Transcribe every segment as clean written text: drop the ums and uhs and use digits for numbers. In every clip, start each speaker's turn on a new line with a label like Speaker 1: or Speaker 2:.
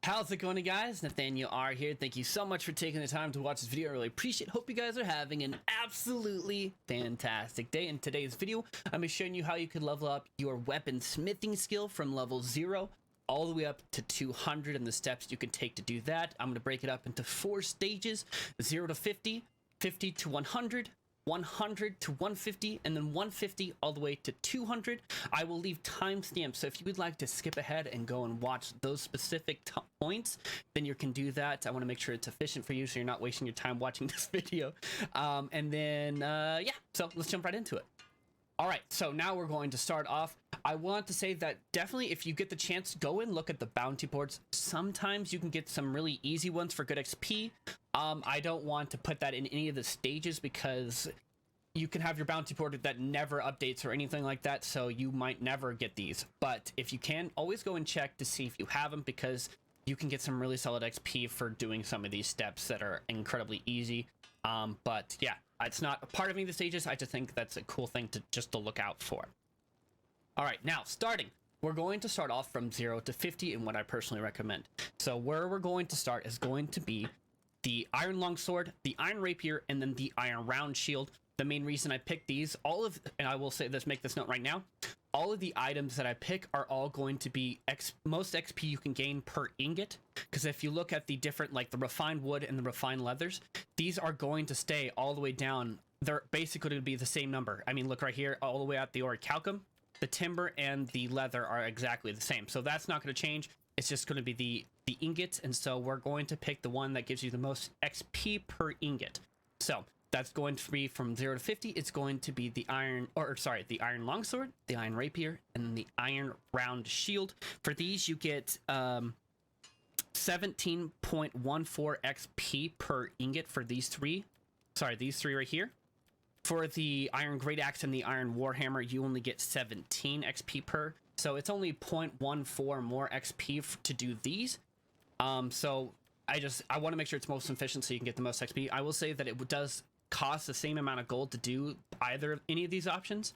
Speaker 1: How's it going, guys? Nathaniel R here. Thank you so much for taking the time to watch this video. I really appreciate it. Hope you guys are having an absolutely fantastic day. In today's video, I'm going to be showing you how you can level up your weaponsmithing skill from level 0 all the way up to 200 and the steps you can take to do that. I'm going to break it up into 4 stages: 0 to 50, 50 to 100, 100 to 150, and then 150 all the way to 200. I will leave timestamps, so if you would like to skip ahead and go and watch those specific points, then you can do that. I want to make sure it's efficient for you so you're not wasting your time watching this video. Yeah, so let's jump right into it. All right, so now we're going to start off. I want to say that definitely if you get the chance, go and look at the bounty boards. Sometimes you can get some really easy ones for good XP. I don't want to put that in any of the stages because you can have your bounty board that never updates or anything like that, so you might never get these. But if you can, always go and check to see if you have them, because you can get some really solid XP for doing some of these steps that are incredibly easy. But yeah, it's not a part of any of the stages. I just think that's a cool thing to look out for. All right, now starting, we're going to start off from 0 to 50 in what I personally recommend. So where we're going to start is going to be the iron longsword, the iron rapier, and then the iron round shield. The main reason I picked these, and I will say this, make this note right now, all of the items that I pick are all going to be most XP you can gain per ingot. Because if you look at the different, like the refined wood and the refined leathers, these are going to stay all the way down. They're basically going to be the same number. I mean, look right here, all the way at the orichalcum, the timber and the leather are exactly the same. So that's not going to change. It's just going to be the ingots, and so we're going to pick the one that gives you the most XP per ingot. So that's going to be from 0 to 50. It's going to be the iron longsword, the iron rapier, and the iron round shield. For these, you get 17.14 XP per ingot for these three. These three right here. For the iron great axe and the iron warhammer, you only get 17 XP per. So it's only 0.14 more XP to do these. So I want to make sure it's most efficient so you can get the most XP. I will say that it does cost the same amount of gold to do any of these options.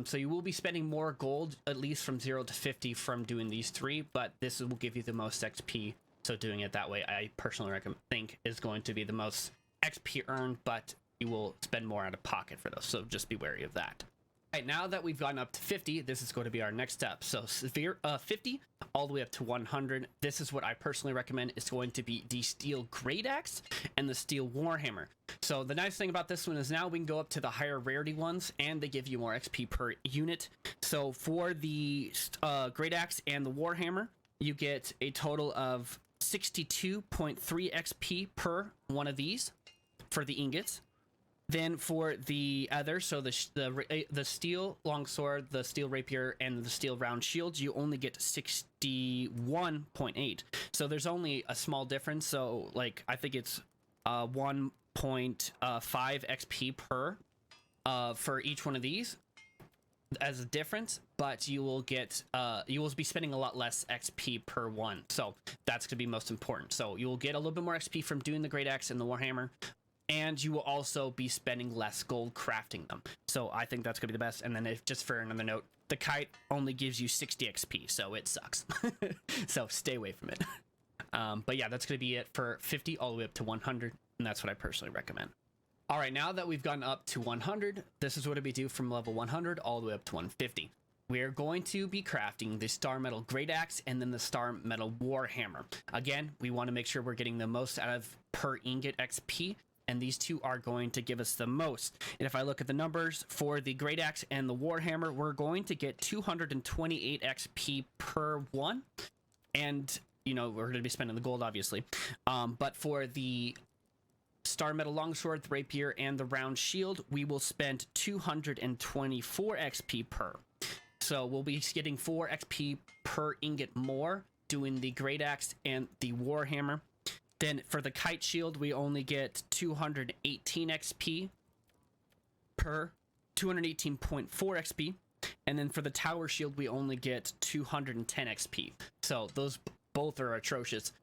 Speaker 1: So you will be spending more gold, at least from 0 to 50 from doing these three, but this will give you the most XP. So doing it that way, I personally think is going to be the most XP earned, but you will spend more out of pocket for those. So just be wary of that. All right, now that we've gotten up to 50, this is going to be our next step. So 50 all the way up to 100. This is what I personally recommend. It's going to be the steel great axe and the steel warhammer. So the nice thing about this one is now we can go up to the higher rarity ones, and they give you more XP per unit. So for the great axe and the warhammer, you get a total of 62.3 XP per one of these for the ingots. Then for the other, so the steel longsword, the steel rapier, and the steel round shields, you only get 61.8. So there's only a small difference. So like I think it's 1.5 XP per for each one of these as a difference, but you will be spending a lot less XP per one. So that's gonna be most important. So you will get a little bit more XP from doing the great axe and the warhammer, and you will also be spending less gold crafting them. So I think that's gonna be the best. And then just for another note, the kite only gives you 60 XP, so it sucks. So stay away from it. But yeah, that's gonna be it for 50 all the way up to 100, and that's what I personally recommend. All right, now that we've gotten up to 100, this is what we do from level 100 all the way up to 150. We're going to be crafting the star metal great axe and then the star metal warhammer. Again, we want to make sure we're getting the most out of per ingot XP, and these two are going to give us the most. And if I look at the numbers for the great axe and the warhammer, we're going to get 228 XP per one, and you know we're going to be spending the gold obviously. But for the star metal longsword, the rapier, and the round shield, we will spend 224 XP per. So we'll be getting 4 XP per ingot more doing the great axe and the warhammer. Then for the kite shield, we only get 218 XP per, 218.4 XP. And then for the tower shield, we only get 210 XP. So those both are atrocious.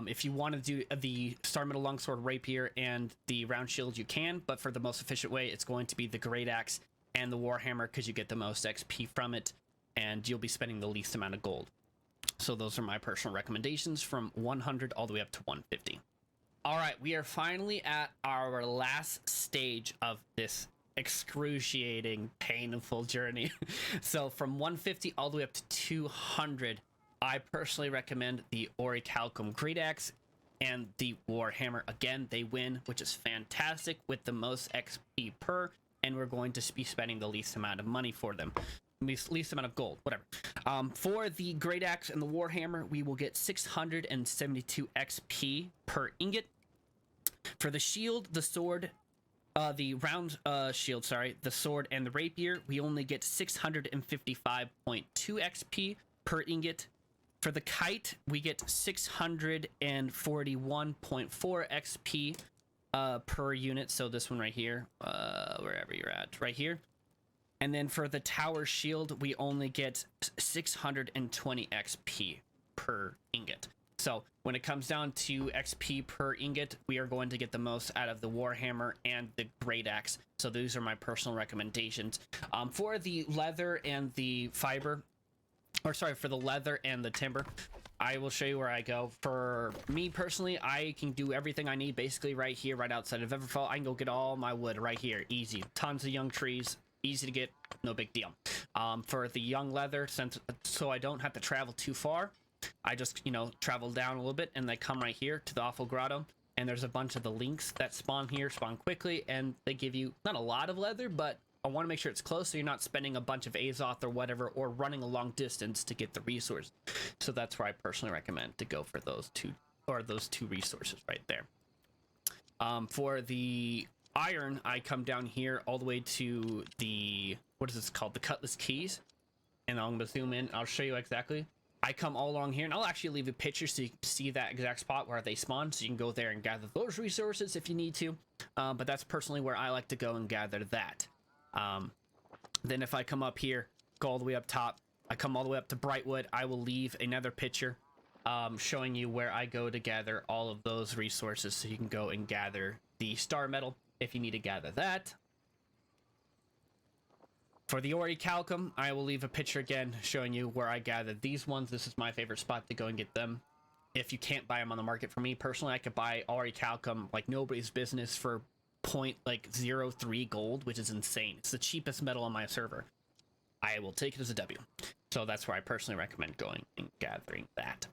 Speaker 1: If you want to do the star metal longsword, rapier, and the round shield, you can, but for the most efficient way, it's going to be the great axe and the warhammer, because you get the most XP from it, and you'll be spending the least amount of gold. So those are my personal recommendations from 100 all the way up to 150. All right, we are finally at our last stage of this excruciating, painful journey. So from 150 all the way up to 200, I personally recommend the Orichalcum Great Axe and the Warhammer. Again, they win, which is fantastic with the most XP per, and we're going to be spending the least amount of money for them. Least amount of gold, whatever. For the Great Axe and the Warhammer, we will get 672 XP per ingot. For the shield, the sword, the round shield, sorry, the sword and the rapier, we only get 655.2 XP per ingot. For the kite, we get 641.4 XP per unit. So this one right here, wherever you're at, right here. And then for the tower shield, we only get 620 XP per ingot. So when it comes down to XP per ingot, we are going to get the most out of the Warhammer and the Great Axe. So those are my personal recommendations. For the leather and the fiber, or sorry, for the leather and the timber, I will show you where I go. For me personally, I can do everything I need basically right here, right outside of Everfall. I can go get all my wood right here, easy. Tons of young trees, easy to get, no big deal. For the young leather, so I don't have to travel too far, I just, you know, travel down a little bit and they come right here to the Awful Grotto. And there's a bunch of the links that spawn here, spawn quickly, and they give you not a lot of leather, but I want to make sure it's close so you're not spending a bunch of Azoth or whatever, or running a long distance to get the resource. So that's where I personally recommend to go for those two resources right there. For the iron, I come down here all the way to the, what is this called? The Cutlass Keys. And I'm going to zoom in. I'll show you exactly. I come all along here, and I'll actually leave a picture so you can see that exact spot where they spawn, so you can go there and gather those resources if you need to. But that's personally where I like to go and gather that. Then if I come up here, go all the way up top, I come all the way up to Brightwood, I will leave another picture showing you where I go to gather all of those resources, so you can go and gather the star metal if you need to gather that. For the Orichalcum, I will leave a picture again showing you where I gathered these ones. This is my favorite spot to go and get them. If you can't buy them on the market, for me personally, I could buy Orichalcum like nobody's business for 0.03 gold, which is insane. It's the cheapest metal on my server. I will take it as a W. So that's where I personally recommend going and gathering that.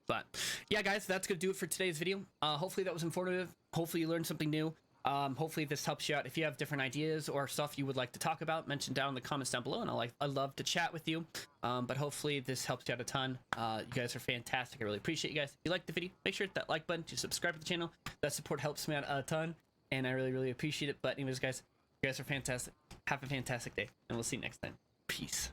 Speaker 1: But yeah, guys, that's gonna do it for today's video. Hopefully that was informative. Hopefully you learned something new. Hopefully this helps you out. If you have different ideas or stuff you would like to talk about, mention down in the comments down below, and I love to chat with you. But hopefully this helps you out a ton. You guys are fantastic. I really appreciate you guys. If you liked the video, make sure to hit that like button, to subscribe to the channel. That support helps me out a ton, and I really appreciate it. But anyways, guys, you guys are fantastic. Have a fantastic day, and we'll see you next time. Peace.